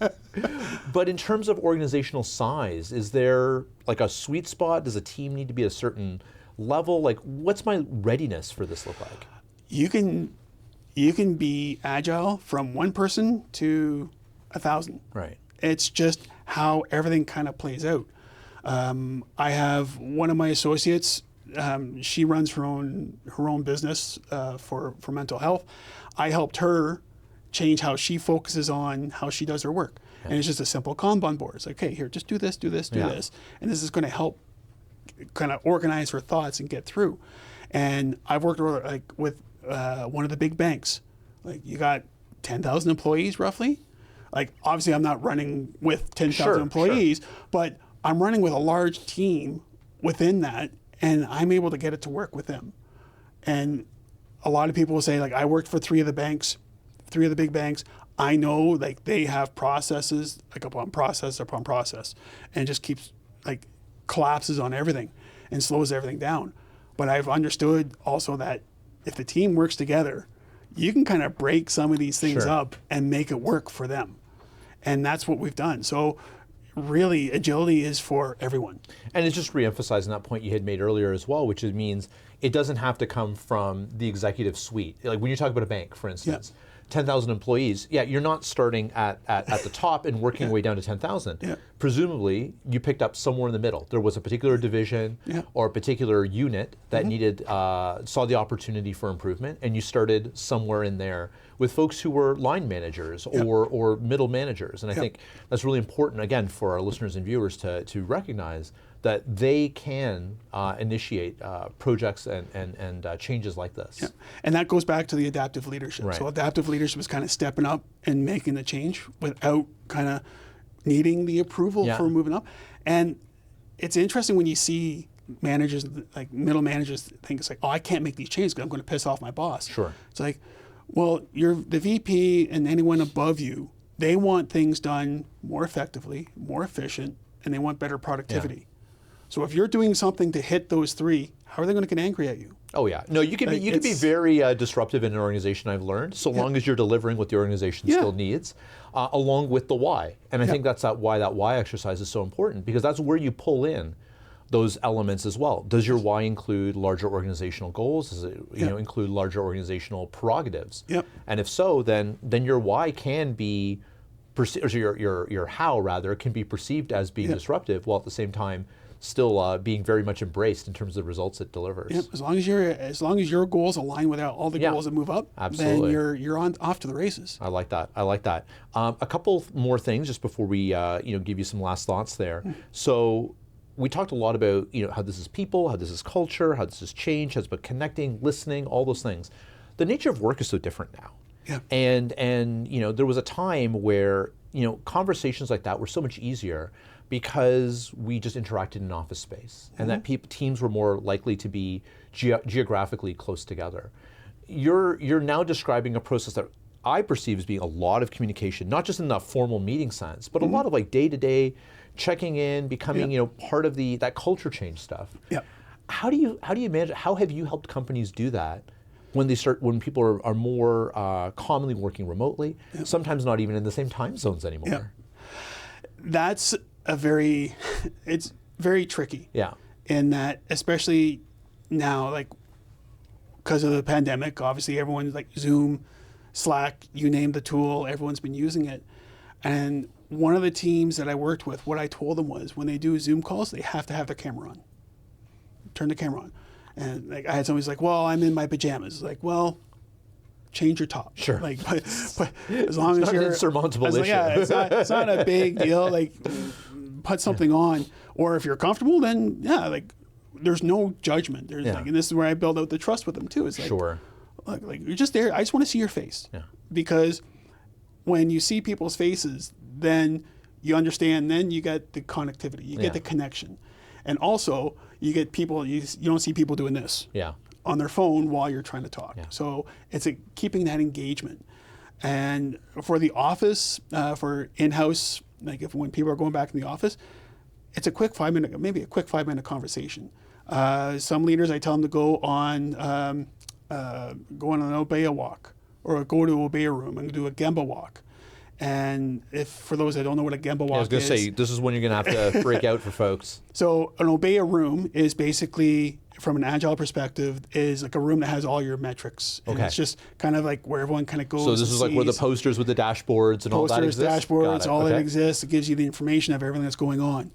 [SPEAKER 1] But in terms of organizational size, is there like a sweet spot? Does a team need to be a certain level? Like, what's my readiness for this look like?
[SPEAKER 2] You can be agile from one person to 1,000.
[SPEAKER 1] Right.
[SPEAKER 2] It's just how everything kind of plays out. I have one of my associates. She runs her own business for mental health. I helped her change how she focuses on how she does her work, and it's just a simple Kanban board. It's like, okay, here, just do this, do this, do this, and this is going to help kind of organize her thoughts and get through. And I've worked with one of the big banks. Like, you got 10,000 employees roughly. Like, obviously I'm not running with 10,000 employees, but I'm running with a large team within that, and I'm able to get it to work with them. And a lot of people will say, like, I worked for three of the big banks. I know, like, they have processes, like, upon process upon process, and it just keeps, like, collapses on everything and slows everything down. But I've understood also that if the team works together, you can kind of break some of these things up and make it work for them. And that's what we've done. So really, agility is for everyone.
[SPEAKER 1] And it's just re-emphasizing that point you had made earlier as well, which means it doesn't have to come from the executive suite. Like when you talk about a bank, for instance, 10,000 employees, you're not starting at the top and working your way down to 10,000. Presumably, you picked up somewhere in the middle. There was a particular division or a particular unit that saw the opportunity for improvement, and you started somewhere in there with folks who were line managers or middle managers. And I think that's really important, again, for our listeners and viewers to recognize that they can initiate projects and changes like this.
[SPEAKER 2] Yeah. And that goes back to the adaptive leadership.
[SPEAKER 1] Right.
[SPEAKER 2] So adaptive leadership is kind of stepping up and making the change without kind of needing the approval for moving up. And it's interesting when you see managers, like middle managers, think it's like, oh, I can't make these changes because I'm going to piss off my boss.
[SPEAKER 1] Sure.
[SPEAKER 2] It's like, well, you're the VP and anyone above you, they want things done more effectively, more efficient, and they want better productivity. So if you're doing something to hit those three, how are they going to get angry at you?
[SPEAKER 1] Oh yeah, no, you can be very disruptive in an organization. I've learned, so long as you're delivering what the organization still needs, along with the why. And I think that's why that why exercise is so important, because that's where you pull in those elements as well. Does your why include larger organizational goals? Does it include larger organizational prerogatives? And if so, then your why can be perceived, or your how rather can be perceived as being disruptive, while at the same time still being very much embraced in terms of the results it delivers.
[SPEAKER 2] Yep. As long as your goals align with all the goals that move up, then you're off to the races.
[SPEAKER 1] I like that. A couple more things just before we give you some last thoughts there. So we talked a lot about how this is people, how this is culture, how this is change, how it's about connecting, listening, all those things. The nature of work is so different now.
[SPEAKER 2] Yeah.
[SPEAKER 1] And there was a time where conversations like that were so much easier because we just interacted in office space, and that teams were more likely to be geographically close together. You're now describing a process that I perceive as being a lot of communication, not just in the formal meeting sense, but a lot of like day-to-day checking in, becoming part of that culture change stuff.
[SPEAKER 2] Yeah.
[SPEAKER 1] How do you manage? How have you helped companies do that when people are more commonly working remotely, sometimes not even in the same time zones anymore?
[SPEAKER 2] Yeah. That's it's very tricky.
[SPEAKER 1] Yeah.
[SPEAKER 2] In that, especially now, like, because of the pandemic, obviously everyone's like Zoom, Slack, you name the tool, everyone's been using it. And one of the teams that I worked with, what I told them was when they do Zoom calls, they have to have their camera on. Turn the camera on. And like I had somebody who's like, well, I'm in my pajamas. Like, well, change your top.
[SPEAKER 1] Sure.
[SPEAKER 2] Like, but as long as you're
[SPEAKER 1] an insurmountable issue.
[SPEAKER 2] Yeah, it's not a big deal. Like, put something on, or if you're comfortable, then like there's no judgment. There's like, and this is where I build out the trust with them too. It's like,
[SPEAKER 1] Sure.
[SPEAKER 2] Like you're just there. I just want to see your face.
[SPEAKER 1] Yeah.
[SPEAKER 2] Because when you see people's faces, then you understand, then you get the connectivity, you get the connection. And also you get people, you don't see people doing this on their phone while you're trying to talk.
[SPEAKER 1] Yeah.
[SPEAKER 2] So it's keeping that engagement. And for the office, for in-house, like when people are going back in the office, it's a quick 5-minute conversation. Some leaders, I tell them to go on an Obeya walk, or go to Obeya room and do a Gemba walk. And for those that don't know what a Gemba walk is.
[SPEAKER 1] I was going to say, this is when you're going to have to break out for folks.
[SPEAKER 2] So an Obeya room is basically, from an Agile perspective, is like a room that has all your metrics. And it's just kind of like where everyone kind of goes.
[SPEAKER 1] So this is like where the posters with the dashboards and all that exists?
[SPEAKER 2] Dashboards, all that exists. It gives you the information of everything that's going on.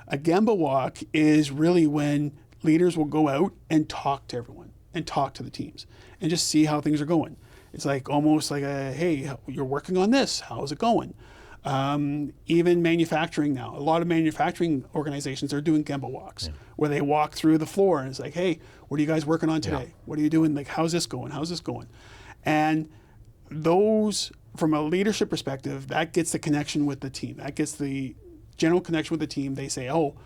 [SPEAKER 2] A Gemba walk is really when leaders will go out and talk to everyone and talk to the teams and just see how things are going. It's like almost like hey, you're working on this. How's it going? Even manufacturing now. A lot of manufacturing organizations are doing Gemba walks where they walk through the floor and it's like, hey, what are you guys working on today? What are you doing? Like, how's this going? How's this going? And those, from a leadership perspective, that gets the connection with the team. That gets the general connection with the team. They say, oh,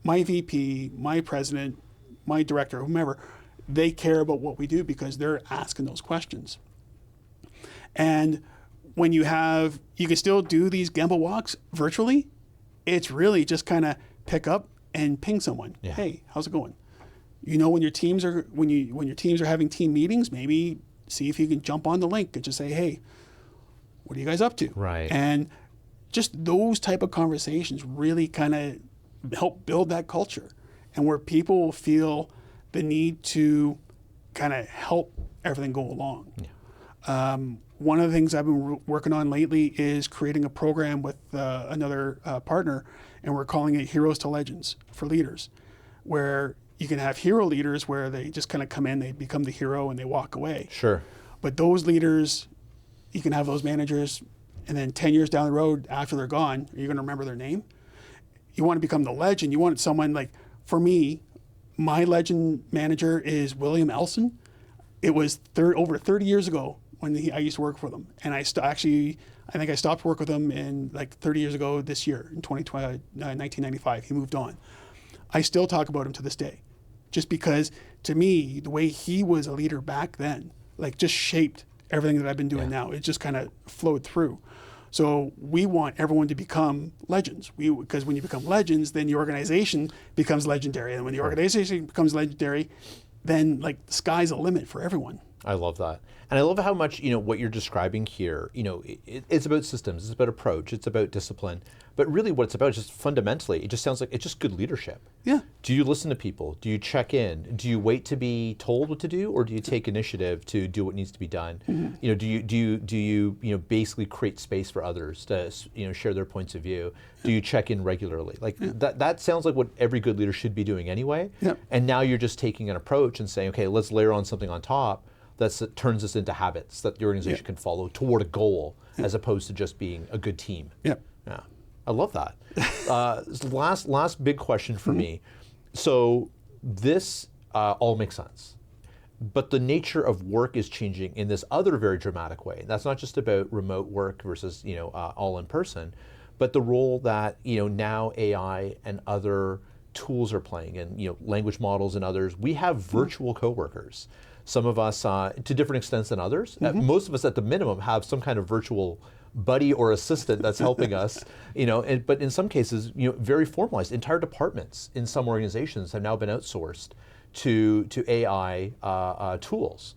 [SPEAKER 2] my VP, my president, my director, whomever, they care about what we do because they're asking those questions. And when you can still do these Gemba walks virtually, it's really just kind of pick up and ping someone. Hey, how's it going? When your teams are when your teams are having team meetings, maybe see if you can jump on the link and just say, hey, what are you guys up to?
[SPEAKER 1] Right.
[SPEAKER 2] And just those type of conversations really kind of help build that culture, and where people feel the need to kind of help everything go along. One of the things I've been working on lately is creating a program with another partner, and we're calling it Heroes to Legends for leaders, where you can have hero leaders where they just kind of come in, they become the hero, and they walk away.
[SPEAKER 1] Sure.
[SPEAKER 2] But those leaders, you can have those managers, and then 10 years down the road after they're gone, are you going to remember their name? You want to become the legend. You want someone like, for me, my legend manager is William Elson. It was over 30 years ago when I used to work for them. And I think I stopped work with him in like 30 years ago this year, in 1995. He moved on. I still talk about him to this day, just because to me, the way he was a leader back then, like just shaped everything that I've been doing now. It just kind of flowed through. So we want everyone to become legends. Because when you become legends, then your organization becomes legendary. And when the organization becomes legendary, then like the sky's the limit for everyone.
[SPEAKER 1] I love that. And I love how much, what you're describing here, it's about systems, it's about approach, it's about discipline. But really what it's about is just fundamentally, it just sounds like it's just good leadership.
[SPEAKER 2] Yeah.
[SPEAKER 1] Do you listen to people? Do you check in? Do you wait to be told what to do, or do you take initiative to do what needs to be done? Mm-hmm. Do you basically create space for others to share their points of view? Do you check in regularly? That sounds like what every good leader should be doing anyway.
[SPEAKER 2] Yeah.
[SPEAKER 1] And now you're just taking an approach and saying, okay, let's layer on something on top that turns this into habits that the organization can follow toward a goal, as opposed to just being a good team.
[SPEAKER 2] Yeah.
[SPEAKER 1] I love that. Last big question for me. So this all makes sense, but the nature of work is changing in this other very dramatic way. And that's not just about remote work versus all in person, but the role that now AI and other tools are playing, and language models and others. We have virtual coworkers. Some of us to different extents than others. Most of us at the minimum have some kind of virtual buddy or assistant that's helping us, but in some cases, very formalized. Entire departments in some organizations have now been outsourced to AI tools.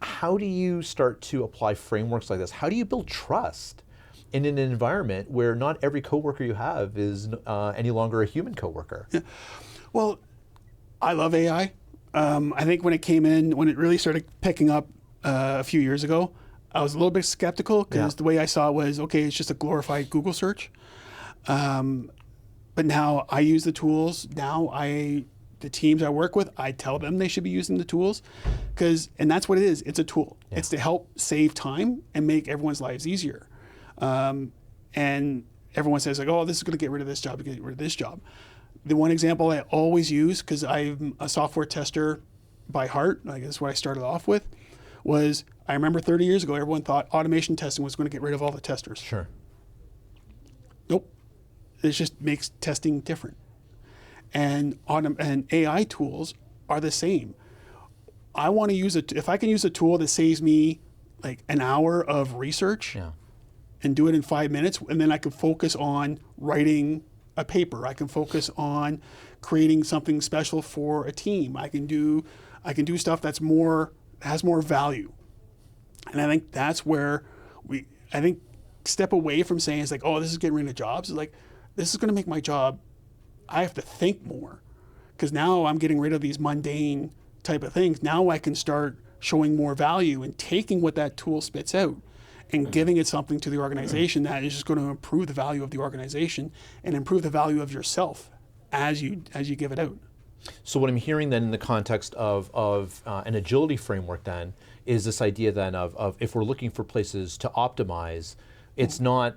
[SPEAKER 1] How do you start to apply frameworks like this? How do you build trust in an environment where not every coworker you have is any longer a human coworker?
[SPEAKER 2] Yeah. Well, I love AI. I think when it really started picking up a few years ago, I was a little bit skeptical because the way I saw it was, okay, it's just a glorified Google search. But now I use the tools. Now the teams I work with, I tell them they should be using the tools, and that's what it is. It's a tool. Yeah. It's to help save time and make everyone's lives easier. And everyone says like, oh, this is going to get rid of this job, get rid of this job. the one example I always use, because I'm a software tester by heart, I guess what I started off with, was I remember 30 years ago, everyone thought automation testing was going to get rid of all the testers.
[SPEAKER 1] Sure.
[SPEAKER 2] Nope. It just makes testing different. And AI tools are the same. I want to use it. If I can use a tool that saves me like an hour of research and do it in 5 minutes, and then I can focus on writing a paper. I can focus on creating something special for a team. I can do stuff that's has more value. And I think that's where step away from saying it's like, oh, this is getting rid of jobs. It's like, this is going to make my job, I have to think more, because now I'm getting rid of these mundane type of things. Now I can start showing more value and taking what that tool spits out and giving it something to the organization that is just going to improve the value of the organization and improve the value of yourself as you give it out.
[SPEAKER 1] So what I'm hearing then in the context of an agility framework then is this idea then of if we're looking for places to optimize, it's not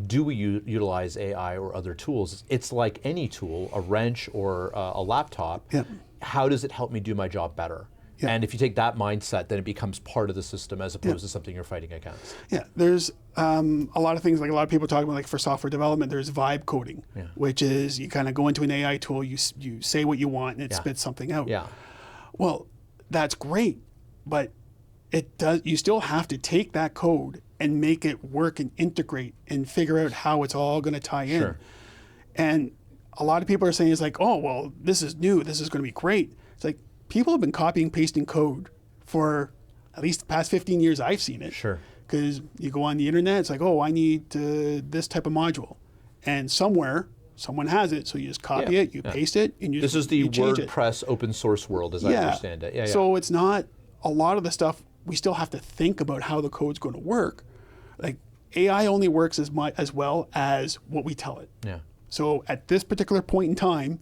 [SPEAKER 1] do we utilize AI or other tools? It's like any tool, a wrench or a laptop.
[SPEAKER 2] Yep.
[SPEAKER 1] How does it help me do my job better?
[SPEAKER 2] Yep.
[SPEAKER 1] And if you take that mindset, then it becomes part of the system as opposed to something you're fighting against.
[SPEAKER 2] Yeah, there's a lot of things, like a lot of people talk about, like for software development, there's vibe coding, which is you kind of go into an AI tool, you say what you want, and it spits something out.
[SPEAKER 1] Yeah.
[SPEAKER 2] Well, that's great, but you still have to take that code and make it work and integrate and figure out how it's all going to tie in.
[SPEAKER 1] Sure.
[SPEAKER 2] And a lot of people are saying it's like, oh, well, this is new, this is going to be great. It's like, people have been copying and pasting code for at least the past 15 years I've seen it.
[SPEAKER 1] Sure.
[SPEAKER 2] Because you go on the internet, it's like, oh, I need this type of module. And somewhere, someone has it, so you just copy it, you paste it, and
[SPEAKER 1] This is the
[SPEAKER 2] change it.
[SPEAKER 1] WordPress open source world, as I understand it.
[SPEAKER 2] So it's not, a lot of the stuff, we still have to think about how the code's going to work. Like, AI only works as well as what we tell it.
[SPEAKER 1] Yeah.
[SPEAKER 2] So at this particular point in time,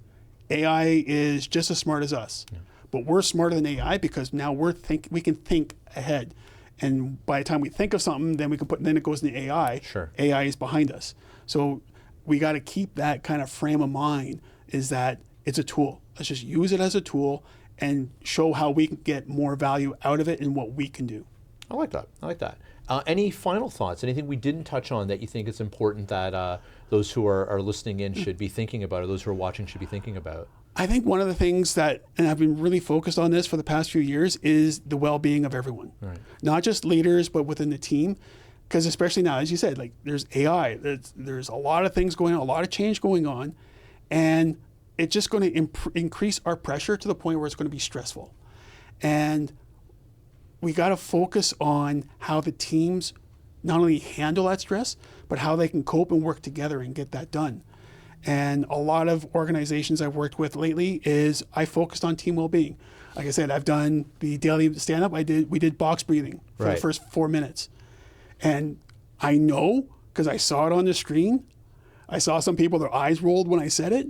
[SPEAKER 2] AI is just as smart as us. Yeah. But we're smarter than AI because now we can think ahead. And by the time we think of something, then it goes into AI.
[SPEAKER 1] Sure.
[SPEAKER 2] AI is behind us. So we got to keep that kind of frame of mind, is that it's a tool. Let's just use it as a tool and show how we can get more value out of it and what we can do.
[SPEAKER 1] I like that. Any final thoughts? Anything we didn't touch on that you think is important that those who are listening in should be thinking about, or those who are watching should be thinking about?
[SPEAKER 2] I think one of the things that, and I've been really focused on this for the past few years, is the well-being of everyone. Right. Not just leaders, but within the team. Because especially now, as you said, like there's AI, there's a lot of things going on, a lot of change going on, and it's just going to increase our pressure to the point where it's going to be stressful. And we got to focus on how the teams not only handle that stress, but how they can cope and work together and get that done. And a lot of organizations I've worked with lately is I focused on team well-being. Like I said, I've done the daily stand-up. We did box breathing for the first 4 minutes. And I know, because I saw it on the screen, I saw some people, their eyes rolled when I said it,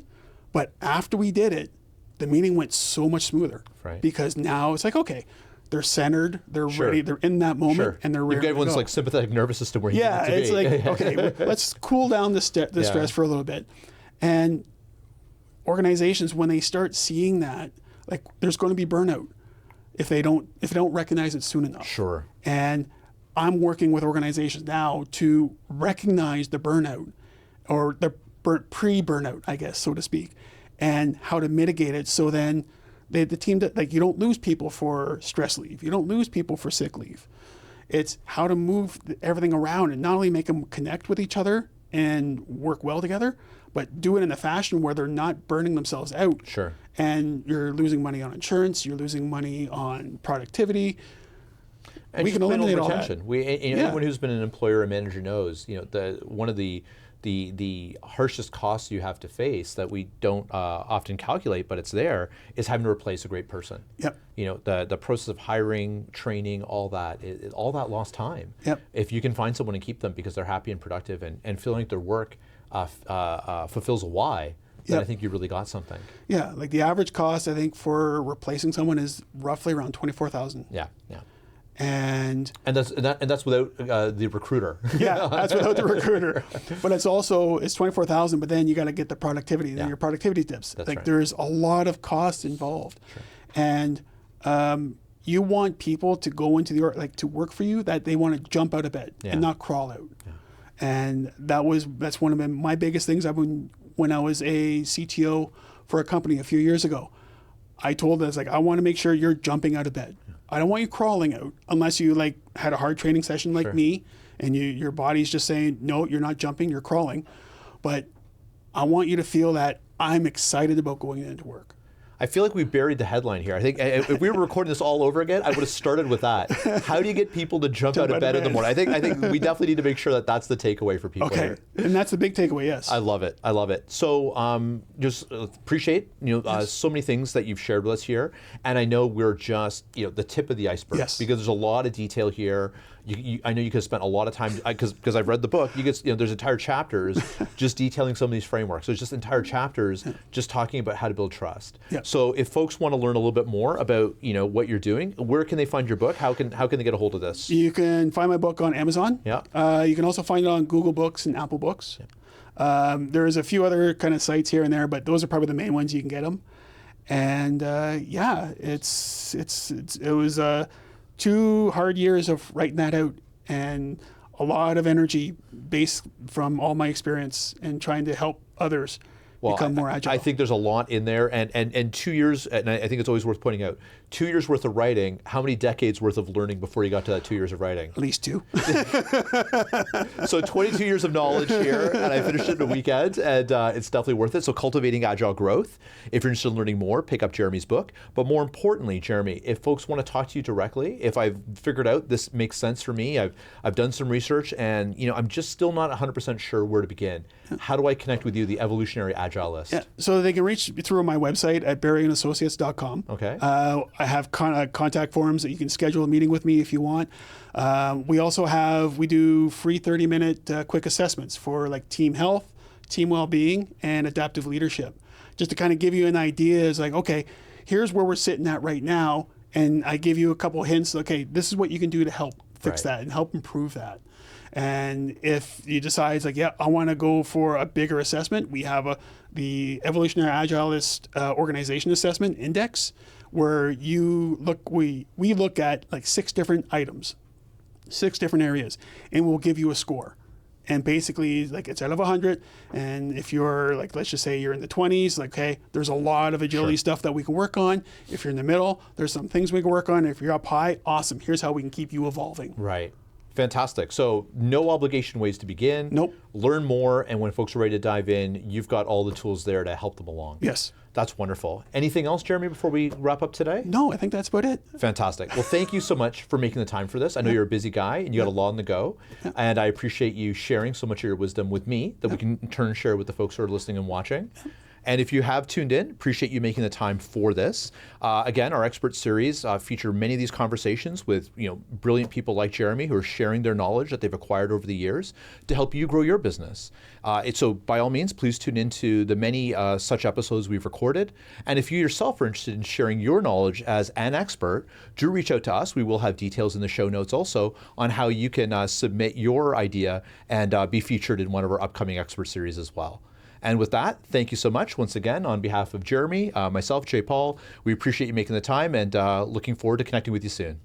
[SPEAKER 2] but after we did it, the meeting went so much smoother.
[SPEAKER 1] Right.
[SPEAKER 2] Because now it's like, okay, they're centered, they're ready, they're in that moment, and they're ready.
[SPEAKER 1] You've got everyone's like sympathetic nervous system where you need it to be.
[SPEAKER 2] It's like, okay, let's cool down the stress for a little bit. And organizations, when they start seeing that, like there's going to be burnout if they don't recognize it soon enough.
[SPEAKER 1] Sure.
[SPEAKER 2] And I'm working with organizations now to recognize the burnout, or the pre-burnout, I guess, so to speak, and how to mitigate it. So then the team, like, you don't lose people for stress leave, you don't lose people for sick leave. It's how to move everything around and not only make them connect with each other and work well together, but do it in a fashion where they're not burning themselves out.
[SPEAKER 1] Sure.
[SPEAKER 2] And you're losing money on insurance, you're losing money on productivity.
[SPEAKER 1] And
[SPEAKER 2] we can eliminate all that.
[SPEAKER 1] Anyone who's been an employer or manager knows, one of the harshest costs you have to face that we don't often calculate, but it's there, is having to replace a great person.
[SPEAKER 2] Yep.
[SPEAKER 1] The process of hiring, training, all that lost time.
[SPEAKER 2] Yep.
[SPEAKER 1] If you can find someone and keep them because they're happy and productive and feeling like their work fulfills a why, then I think you really got something.
[SPEAKER 2] Yeah, like the average cost, I think, for replacing someone is roughly around $24,000.
[SPEAKER 1] Yeah.
[SPEAKER 2] And
[SPEAKER 1] that's without the recruiter.
[SPEAKER 2] yeah, that's without the recruiter. But it's 24,000. But then you got to get the productivity. Then your productivity dips.
[SPEAKER 1] That's
[SPEAKER 2] like
[SPEAKER 1] right.
[SPEAKER 2] there's a lot of cost involved,
[SPEAKER 1] Sure.
[SPEAKER 2] and you want people to go into to work for you that they want to jump out of bed and not crawl out.
[SPEAKER 1] Yeah.
[SPEAKER 2] And that's one of my biggest things. When I was a CTO for a company a few years ago, I told them, I want to make sure you're jumping out of bed. I don't want you crawling out unless you had a hard training session like me, and your body's just saying, no, you're not jumping, you're crawling. But I want you to feel that I'm excited about going into work.
[SPEAKER 1] I feel like we buried the headline here. I think if we were recording this all over again, I would have started with that. How do you get people to jump out of bed in the morning? I think we definitely need to make sure that that's the takeaway for people here.
[SPEAKER 2] And that's the big takeaway, yes.
[SPEAKER 1] I love it. I love it. So just appreciate so many things that you've shared with us here, and I know we're just the tip of the iceberg because there's a lot of detail here. I know you could have spent a lot of time because I've read the book. There's entire chapters just detailing some of these frameworks. There's just entire chapters just talking about how to build trust.
[SPEAKER 2] Yeah.
[SPEAKER 1] So if folks want to learn a little bit more about what you're doing, where can they find your book? How can they get a hold of this?
[SPEAKER 2] You can find my book on Amazon.
[SPEAKER 1] Yeah.
[SPEAKER 2] You can also find it on Google Books and Apple Books. Yeah. There's a few other kind of sites here and there, but those are probably the main ones you can get them. And it was 2 hard years of writing that out, and a lot of energy based from all my experience and trying to help others become more agile.
[SPEAKER 1] I think there's a lot in there, and 2 years, and I think it's always worth pointing out, 2 years worth of writing, how many decades worth of learning before you got to that 2 years of writing?
[SPEAKER 2] At least 2.
[SPEAKER 1] So 22 years of knowledge here, and I finished it in a weekend, and it's definitely worth it. So Cultivating Agile Growth. If you're interested in learning more, pick up Jeremy's book. But more importantly, Jeremy, if folks want to talk to you directly, if I've figured out this makes sense for me, I've done some research, and I'm just still not 100% sure where to begin. How do I connect with you, the evolutionary agilist?
[SPEAKER 2] Yeah, so they can reach through my website at berrieandassociates.com.
[SPEAKER 1] Okay.
[SPEAKER 2] I have contact forms that you can schedule a meeting with me if you want. We do free 30-minute quick assessments for team health, team well-being, and adaptive leadership. Just to kind of give you an idea is okay, here's where we're sitting at right now. And I give you a couple hints. Okay, this is what you can do to help fix that and help improve that. And if you decide I want to go for a bigger assessment, we have the Evolutionary Agilist Organization Assessment Index, where we look at 6 different items, 6 different areas, and we'll give you a score. And basically, it's out of 100. And if you're let's just say you're in the 20s, okay, there's a lot of agility stuff that we can work on. If you're in the middle, there's some things we can work on. If you're up high, awesome. Here's how we can keep you evolving.
[SPEAKER 1] Right. Fantastic. So no obligation ways to begin.
[SPEAKER 2] Nope.
[SPEAKER 1] Learn more, and when folks are ready to dive in, you've got all the tools there to help them along.
[SPEAKER 2] Yes.
[SPEAKER 1] That's wonderful. Anything else, Jeremy, before we wrap up today?
[SPEAKER 2] No, I think that's about it.
[SPEAKER 1] Fantastic. Well, thank you so much for making the time for this. I know you're a busy guy and you got a lot on the go, and I appreciate you sharing so much of your wisdom with me that we can in turn share with the folks who are listening and watching. And if you have tuned in, appreciate you making the time for this. Again, our expert series feature many of these conversations with brilliant people like Jeremy who are sharing their knowledge that they've acquired over the years to help you grow your business. So by all means, please tune into the many such episodes we've recorded. And if you yourself are interested in sharing your knowledge as an expert, do reach out to us. We will have details in the show notes also on how you can submit your idea and be featured in one of our upcoming expert series as well. And with that, thank you so much once again on behalf of Jeremy, myself, Jaipaul. We appreciate you making the time and looking forward to connecting with you soon.